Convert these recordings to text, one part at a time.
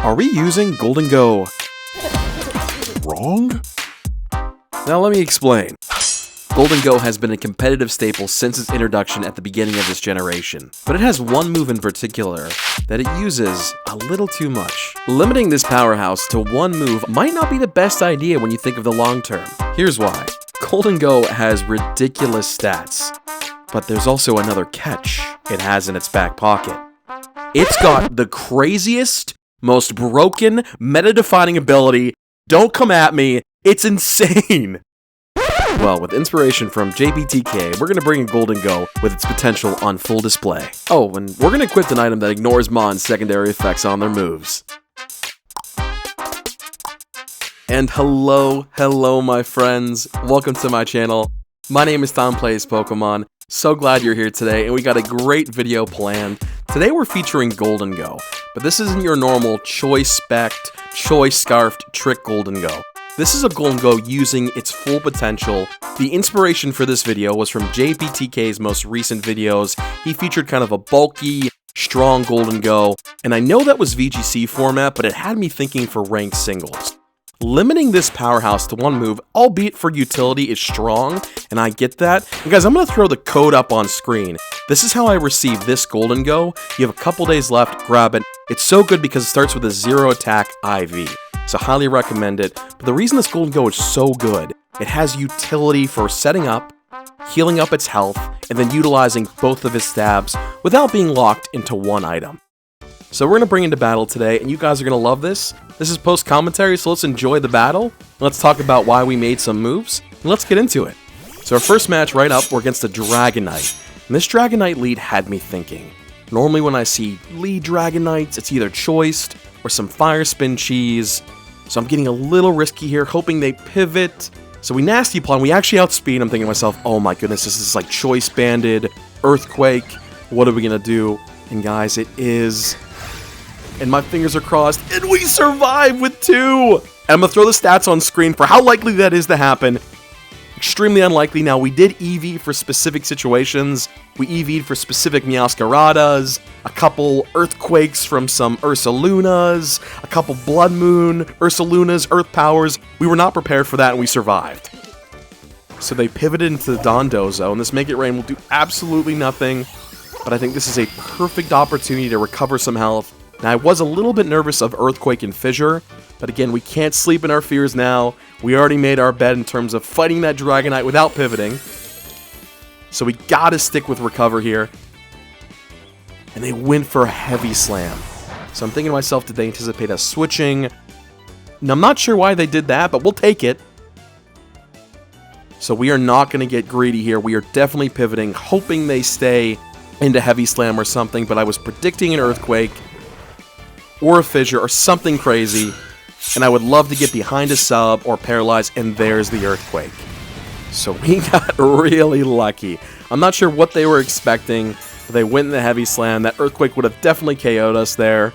Are we using Gholdengo wrong? Now let me explain. Gholdengo has been a competitive staple since its introduction at the beginning of this generation, but it has one move in particular that it uses a little too much. Limiting this powerhouse to one move might not be the best idea when you think of the long term. Here's why. Gholdengo has ridiculous stats, but there's also another catch it has in its back pocket. It's got the craziest, most broken, meta-defining ability. Don't come at me, it's insane! Well, with inspiration from JPTK, we're gonna bring in Gholdengo with its potential on full display. Oh, and we're gonna equip an item that ignores Mon's secondary effects on their moves. And hello my friends. Welcome to my channel. My name is Tom Plays Pokemon. So glad you're here today, and we got a great video planned. Today we're featuring Gholdengo, but this isn't your normal choice-specced, choice-scarfed trick Gholdengo. This is a Gholdengo using its full potential. The inspiration for this video was from JPTK's most recent videos. He featured kind of a bulky, strong Gholdengo, and I know that was VGC format, but it had me thinking for ranked singles. Limiting this powerhouse to one move, albeit for utility, is strong, and I get that. And guys, I'm going to throw the code up on screen. This is how I received this Gholdengo. You have a couple days left, grab it. It's so good because it starts with a 0 attack IV. So highly recommend it. But the reason this Gholdengo is so good, it has utility for setting up, healing up its health, and then utilizing both of his stabs without being locked into one item. So we're going to bring into battle today, and you guys are going to love this. This is post-commentary, so let's enjoy the battle. Let's talk about why we made some moves, and let's get into it. So our first match right up, we're against a Dragonite. And this Dragonite lead had me thinking. Normally when I see lead Dragonites, it's either choiced or some Fire Spin cheese. So I'm getting a little risky here, hoping they pivot. So we Nasty Plot, we actually outspeed. I'm thinking to myself, oh my goodness, this is like choice banded, Earthquake. What are we going to do? And guys, it is... And my fingers are crossed, and we survive with 2! And I'm going to throw the stats on screen for how likely that is to happen. Extremely unlikely. Now, we did EV for specific situations. We EV'd for specific Meowscaradas, a couple Earthquakes from some Ursalunas, a couple Blood Moon, Ursalunas, Earth Powers. We were not prepared for that, and we survived. So they pivoted into the Dondozo, and this Make It Rain will do absolutely nothing. But I think this is a perfect opportunity to recover some health. Now, I was a little bit nervous of Earthquake and Fissure, but again, we can't sleep in our fears now. We already made our bed in terms of fighting that Dragonite without pivoting. So we gotta stick with Recover here. And they went for a Heavy Slam. So I'm thinking to myself, did they anticipate us switching? Now, I'm not sure why they did that, but we'll take it. So we are not going to get greedy here. We are definitely pivoting, hoping they stay into Heavy Slam or something, but I was predicting an Earthquake or a Fissure or something crazy, and I would love to get behind a sub or paralyze, and there's the Earthquake. So we got really lucky. I'm not sure what they were expecting, but they went in the Heavy Slam. That Earthquake would have definitely KO'd us there.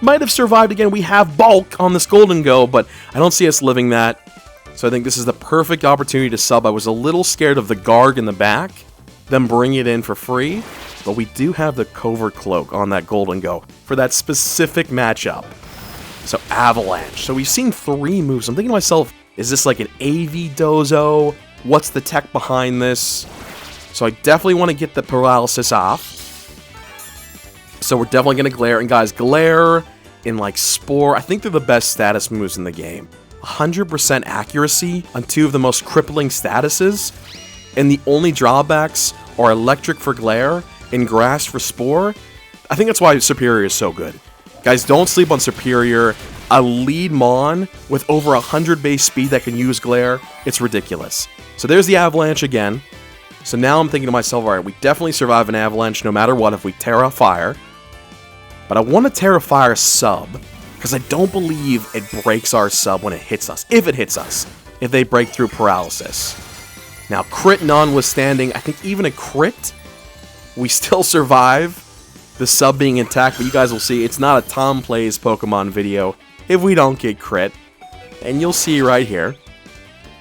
Might have survived again. We have bulk on this Gholdengo, but I don't see us living that. So I think this is the perfect opportunity to sub. I was a little scared of the Garg in the back, them bring it in for free. But we do have the Covert Cloak on that Gholdengo for that specific matchup. So Avalanche. So we've seen 3 moves. I'm thinking to myself, is this like an AV Dozo? What's the tech behind this? So I definitely want to get the paralysis off. So we're definitely going to Glare. And guys, Glare and like Spore, I think they're the best status moves in the game. 100% accuracy on 2 of the most crippling statuses. And the only drawbacks are Electric for Glare and Grass for Spore. I think that's why Superior is so good. Guys, don't sleep on Superior. A lead Mon with over 100 base speed that can use Glare. It's ridiculous. So there's the Avalanche again. So now I'm thinking to myself, alright, we definitely survive an Avalanche no matter what if we Terra Fire. But I want to Terra Fire sub, because I don't believe it breaks our sub when it hits us. If it hits us. If they break through Paralysis. Now, crit notwithstanding, I think even a crit, we still survive, the sub being intact, but you guys will see it's not a Tom Plays Pokemon video if we don't get crit. And you'll see right here,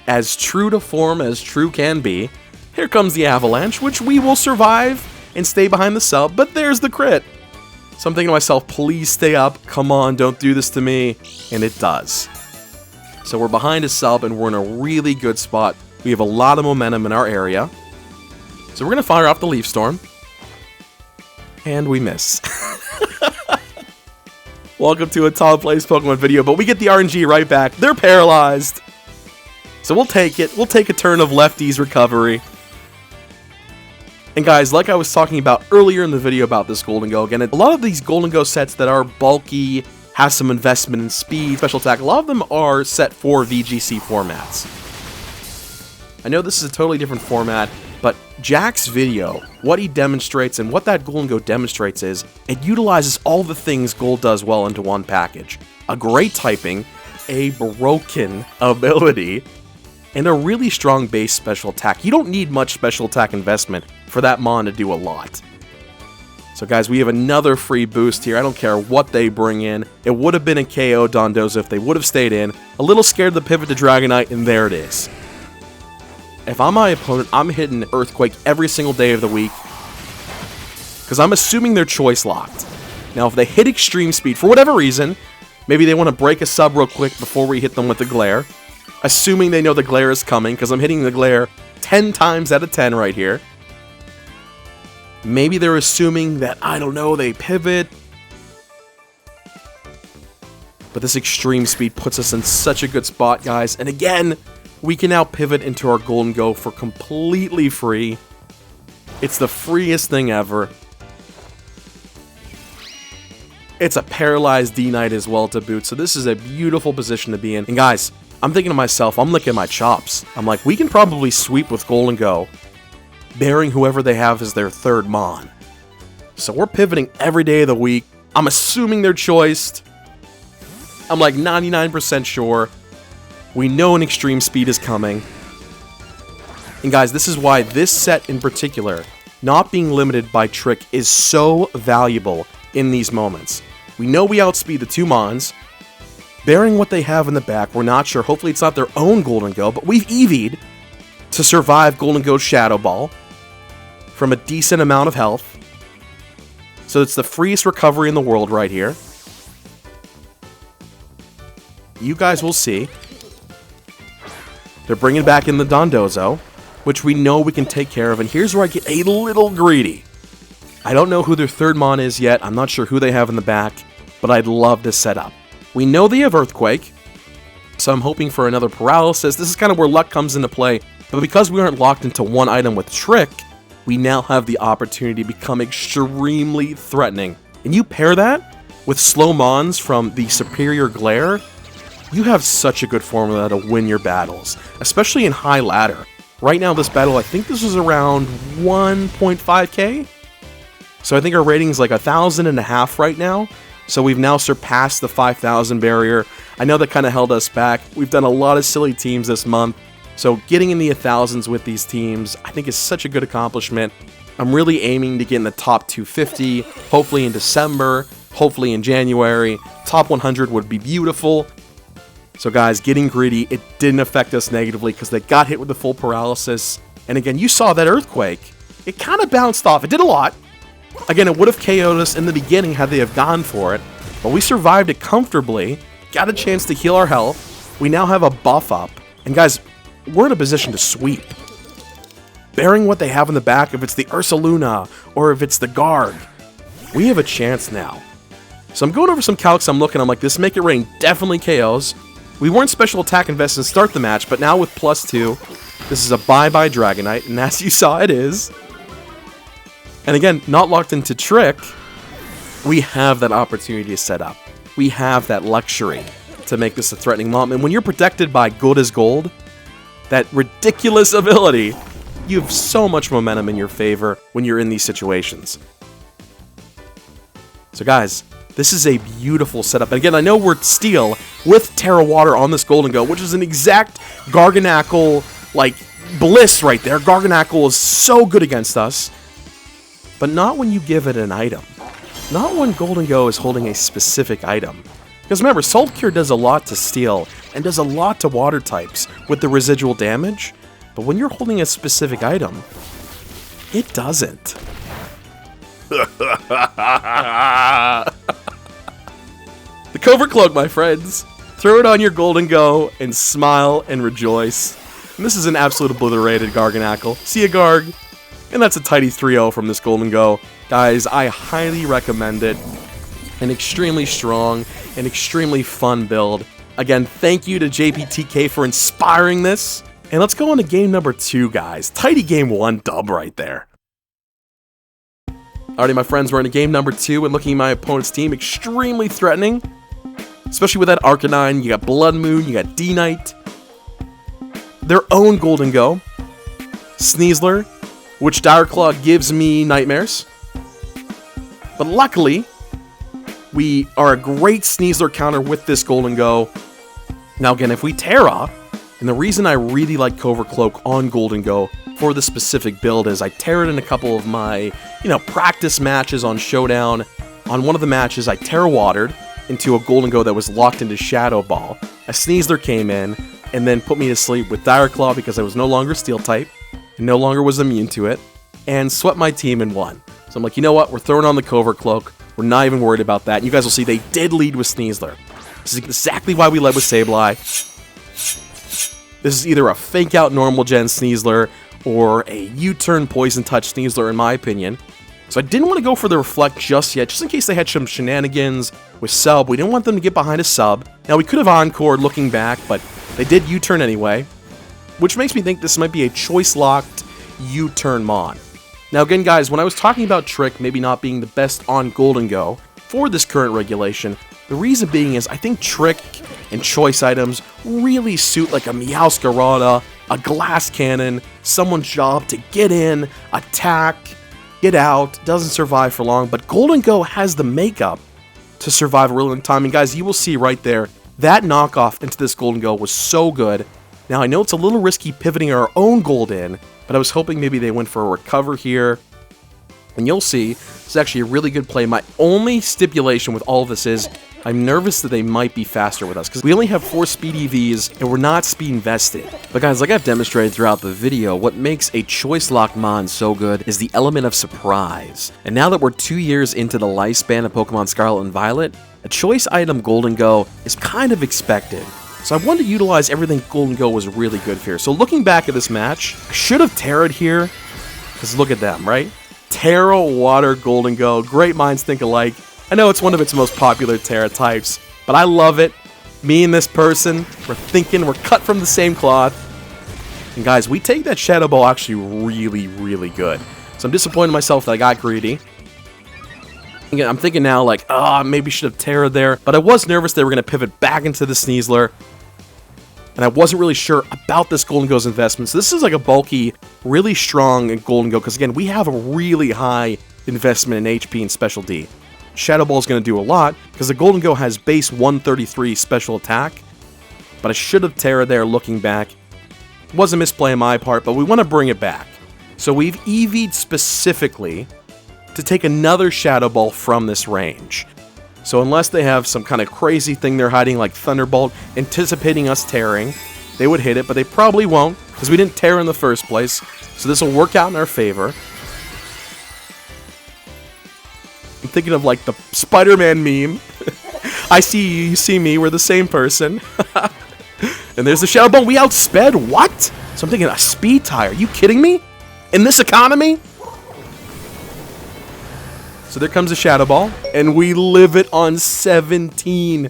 as true to form as true can be, here comes the Avalanche, which we will survive and stay behind the sub, but there's the crit. So I'm thinking to myself, please stay up. Come on, don't do this to me. And it does. So we're behind a sub, and we're in a really good spot. We have a lot of momentum in our area. So we're going to fire off the Leaf Storm. And we miss. Welcome to a Tom Plays Pokemon video, but we get the RNG right back. They're paralyzed. So we'll take it. We'll take a turn of Lefty's recovery. And guys, like I was talking about earlier in the video about this Gholdengo, again, a lot of these Gholdengo sets that are bulky, have some investment in speed, special attack, a lot of them are set for VGC formats. I know this is a totally different format, but Jack's video, what he demonstrates and what that Gholdengo demonstrates is, it utilizes all the things Gold does well into one package. A great typing, a broken ability, and a really strong base special attack. You don't need much special attack investment for that Mon to do a lot. So guys, we have another free boost here. I don't care what they bring in. It would have been a KO Dondozo if they would have stayed in. A little scared to pivot to Dragonite, and there it is. If I'm my opponent, I'm hitting Earthquake every single day of the week, because I'm assuming they're choice locked. Now, if they hit Extreme Speed, for whatever reason, maybe they want to break a sub real quick before we hit them with the Glare. Assuming they know the Glare is coming, because I'm hitting the Glare 10 times out of 10 right here. Maybe they're assuming that, I don't know, they pivot. But this Extreme Speed puts us in such a good spot, guys. And again, we can now pivot into our Gholdengo for completely free. It's the freest thing ever. It's a paralyzed D-Knight as well to boot, so this is a beautiful position to be in. And guys, I'm thinking to myself, I'm licking my chops. I'm like, we can probably sweep with Gholdengo, bearing whoever they have as their third Mon. So we're pivoting every day of the week. I'm assuming they're choiced. I'm like 99% sure. We know an Extreme Speed is coming. And guys, this is why this set in particular, not being limited by Trick, is so valuable in these moments. We know we outspeed the two Mons. Bearing what they have in the back, we're not sure. Hopefully it's not their own Gholdengo, but we've EV'd to survive Gholdengo's Shadow Ball from a decent amount of health. So it's the freest recovery in the world right here. You guys will see. They're bringing back in the Dondozo, which we know we can take care of. And here's where I get a little greedy. I don't know who their third Mon is yet. I'm not sure who they have in the back, but I'd love to set up. We know they have Earthquake, so I'm hoping for another Paralysis. This is kind of where luck comes into play. But because we aren't locked into one item with Trick, we now have the opportunity to become extremely threatening. And you pair that with slow Mons from the Superior Glare, you have such a good formula to win your battles, especially in high ladder. Right now, this battle, I think this was around 1.5k. So I think our rating is like 1,500 right now. So we've now surpassed the 5,000 barrier. I know that kind of held us back. We've done a lot of silly teams this month. So getting in the 1,000s with these teams, I think is such a good accomplishment. I'm really aiming to get in the top 250, hopefully in December, hopefully in January. Top 100 would be beautiful. So guys, getting greedy, it didn't affect us negatively because they got hit with the full Paralysis. And again, you saw that Earthquake. It kind of bounced off. It did a lot. Again, it would have KO'd us in the beginning had they have gone for it. But we survived it comfortably, got a chance to heal our health. We now have a buff up. And guys, we're in a position to sweep. Bearing what they have in the back, if it's the Ursaluna or if it's the Guard, we have a chance now. So I'm going over some calcs, I'm like, this Make It Rain definitely KOs. We weren't special attack invested to start the match, but now with +2, this is a bye-bye Dragonite, and as you saw, it is. And again, not locked into Trick, we have that opportunity to set up. We have that luxury to make this a threatening moment. And when you're protected by Good as Gold, that ridiculous ability, you have so much momentum in your favor when you're in these situations. So guys, this is a beautiful setup. And again, I know we're Steel with Terra Water on this Gholdengo, which is an exact Garganackle, like, bliss right there. Garganackle is so good against us. But not when you give it an item. Not when Gholdengo is holding a specific item. Because remember, Salt Cure does a lot to Steel, and does a lot to Water types with the residual damage. But when you're holding a specific item, it doesn't. The Covert Cloak, my friends. Throw it on your Gholdengo and smile and rejoice. And this is an absolute obliterated Garganacl. See ya, Garg. And that's a tidy 3-0 from this Gholdengo. Guys, I highly recommend it. An extremely strong and extremely fun build. Again, thank you to JPTK for inspiring this. And let's go on to game number 2, guys. Tidy game 1 dub right there. Alrighty, my friends, we're in game number 2, and looking at my opponent's team, extremely threatening. Especially with that Arcanine, you got Blood Moon, you got D-Knight. Their own Gholdengo. Sneasler, which Dire Claw gives me nightmares. But luckily, we are a great Sneasler counter with this Gholdengo. Now again, if we Terra, and the reason I really like Covert Cloak on Gholdengo for this specific build is I Terra'd in a couple of my, practice matches on Showdown. On one of the matches, I Terra Watered into a Gholdengo that was locked into Shadow Ball. A Sneasler came in, and then put me to sleep with Dire Claw because I was no longer Steel type, and no longer was immune to it, and swept my team and won. So I'm like, you know what, we're throwing on the Covert Cloak, we're not even worried about that, and you guys will see they did lead with Sneasler. This is exactly why we led with Sableye. This is either a fake-out normal gen Sneasler, or a U-turn Poison Touch Sneasler in my opinion. So I didn't want to go for the Reflect just yet, just in case they had some shenanigans with Sub. We didn't want them to get behind a Sub. Now we could have Encored looking back, but they did U-turn anyway, which makes me think this might be a choice-locked U-turn Mon. Now again guys, when I was talking about Trick maybe not being the best on Gholdengo for this current regulation, the reason being is I think Trick and choice items really suit like a Meowscarada, a Glass Cannon, someone's job to get in, attack, get out, doesn't survive for long, but Gholdengo has the makeup to survive a really long time. And guys, you will see right there, that knockoff into this Gholdengo was so good. Now, I know it's a little risky pivoting our own Golden, but I was hoping maybe they went for a recover here. And you'll see, it's actually a really good play. My only stipulation with all of this is, I'm nervous that they might be faster with us, because we only have 4 speed EVs, and we're not speed invested. But guys, like I've demonstrated throughout the video, what makes a choice lock Mon so good is the element of surprise. And now that we're 2 years into the lifespan of Pokemon Scarlet and Violet, a choice item Gholdengo is kind of expected. So I wanted to utilize everything Gholdengo was really good for here. So looking back at this match, I should have Terra'd here, because look at them, right? Terra Water Gholdengo, great minds think alike. I know it's one of its most popular Terra types, but I love it. Me and this person, we're cut from the same cloth. And guys, we take that Shadow Ball actually really, really good. So I'm disappointed in myself that I got greedy. Again, I'm thinking now like, maybe should have Terra there, but I was nervous they were going to pivot back into the Sneasler. And I wasn't really sure about this Gholdengo's investment. So this is like a bulky, really strong Gholdengo, because again, we have a really high investment in HP and Special D. Shadow Ball is going to do a lot, because the Gholdengo has base 133 special attack, but I should have Terra there looking back. It was a misplay on my part, but we want to bring it back. So we've EV'd specifically to take another Shadow Ball from this range. So unless they have some kind of crazy thing they're hiding like Thunderbolt, anticipating us tearing, they would hit it, but they probably won't, because we didn't tear in the first place. So this will work out in our favor. I'm thinking of like the Spider-Man meme. I see you, you see me, we're the same person. And there's the Shadow Ball, we outsped? What? So I'm thinking a speed tie, are you kidding me? In this economy? So there comes a Shadow Ball, and we live it on 17.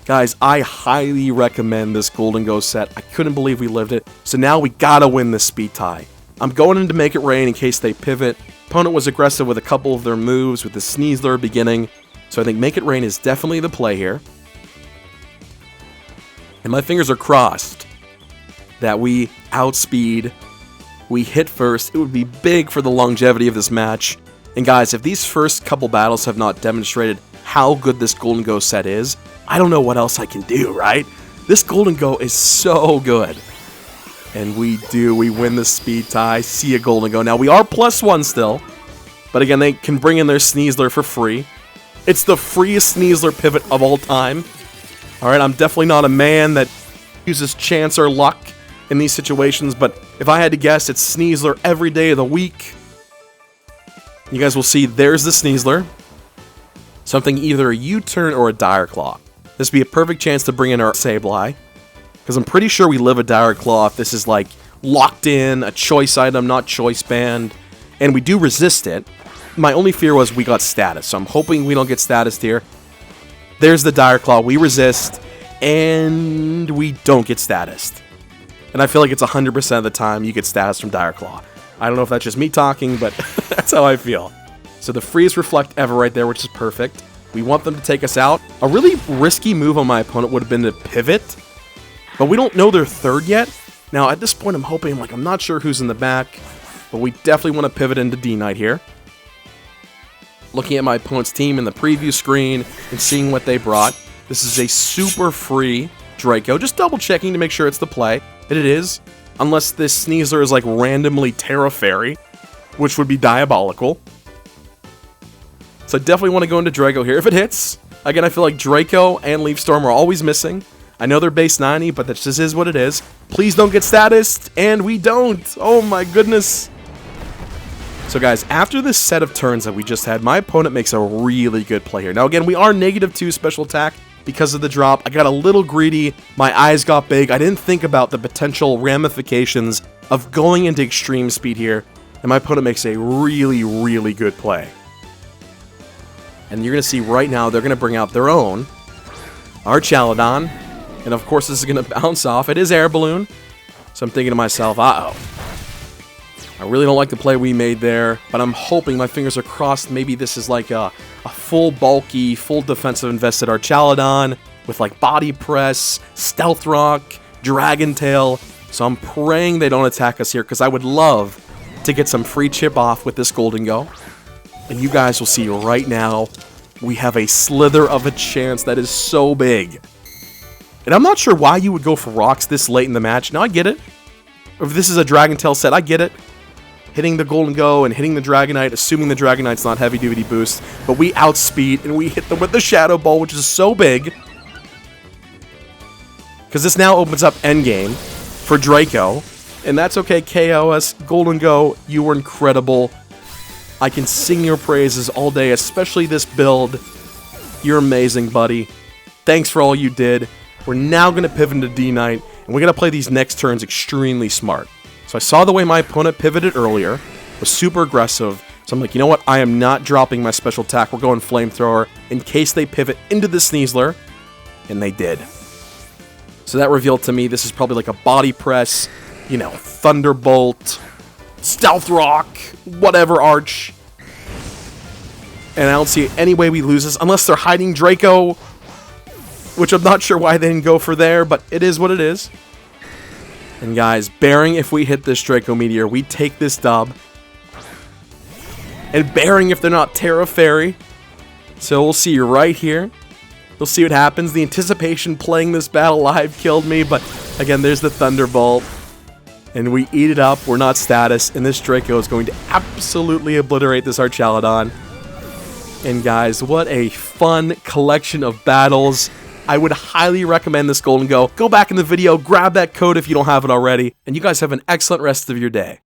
Guys, I highly recommend this Gholdengo set. I couldn't believe we lived it. So now we gotta win this speed tie. I'm going in to make it rain in case they pivot. Opponent was aggressive with a couple of their moves with the Sneasler beginning. So I think make it rain is definitely the play here. And my fingers are crossed that we outspeed, we hit first. It would be big for the longevity of this match. And guys, if these first couple battles have not demonstrated how good this Gholdengo set is, I don't know what else I can do, right? This Gholdengo is so good. And we win the speed tie, see a Gholdengo. Now, we are +1 still, but again, they can bring in their Sneasler for free. It's the freest Sneasler pivot of all time. Alright, I'm definitely not a man that uses chance or luck in these situations, but if I had to guess, it's Sneasler every day of the week. You guys will see there's the Sneasler. Something either a U-turn or a Dire Claw. This would be a perfect chance to bring in our Sableye. Because I'm pretty sure we live a Dire Claw if this is like locked in, a choice item, not choice banned. And we do resist it. My only fear was we got status, so I'm hoping we don't get status here. There's the Dire Claw, we resist, and we don't get status. And I feel like it's 100% of the time you get status from Dire Claw. I don't know if that's just me talking, but that's how I feel. So the freest reflect ever right there, which is perfect. We want them to take us out. A really risky move on my opponent would have been to pivot, but we don't know their third yet. Now at this point I'm hoping, I'm not sure who's in the back, but we definitely want to pivot into D-Knight here. Looking at my opponent's team in the preview screen and seeing what they brought. This is a super free Draco, just double checking to make sure it's the play. And it is, unless this Sneasler is like randomly Terra Fairy, which would be diabolical. So I definitely want to go into Draco here if it hits. Again, I feel like Draco and Leaf Storm are always missing. I know they're base 90, but that just is what it is. Please don't get status, and we don't. Oh my goodness. So guys, after this set of turns that we just had, my opponent makes a really good play here. Now again, we are -2 special attack because of the drop. I got a little greedy, my eyes got big, I didn't think about the potential ramifications of going into extreme speed here, and my opponent makes a really, really good play. And you're going to see right now, they're going to bring out their own, our Chaladon, and of course this is going to bounce off. It is Air Balloon, so I'm thinking to myself, uh-oh. I really don't like the play we made there, but I'm hoping, my fingers are crossed, maybe this is like a full bulky, full defensive invested Archaladon with like Body Press, Stealth Rock, Dragon Tail. So I'm praying they don't attack us here because I would love to get some free chip off with this Gholdengo. And you guys will see right now, we have a slither of a chance that is so big. And I'm not sure why you would go for rocks this late in the match. Now I get it. If this is a Dragon Tail set, I get it. Hitting the Gholdengo and hitting the Dragonite, assuming the Dragonite's not heavy-duty boost, but we outspeed and we hit them with the Shadow Ball, which is so big. Because this now opens up endgame for Draco, and that's okay, KOS. Gholdengo, you were incredible. I can sing your praises all day, especially this build. You're amazing, buddy. Thanks for all you did. We're now going to pivot into D-Knight, and we're going to play these next turns extremely smart. So I saw the way my opponent pivoted earlier, was super aggressive, so I'm like, you know what, I am not dropping my special attack, we're going Flamethrower in case they pivot into the Sneasler, and they did. So that revealed to me this is probably like a Body Press, Thunderbolt, Stealth Rock, whatever Arch, and I don't see any way we lose this, unless they're hiding Draco, which I'm not sure why they didn't go for there, but it is what it is. And guys, bearing if we hit this Draco Meteor, we take this dub. And bearing if they're not Terra Fairy. So we'll see you right here. We'll see what happens. The anticipation playing this battle live killed me, but again, there's the Thunderbolt. And we eat it up, we're not status, and this Draco is going to absolutely obliterate this Archaladon. And guys, what a fun collection of battles. I would highly recommend this Gholdengo. Go back in the video, grab that code if you don't have it already, and you guys have an excellent rest of your day.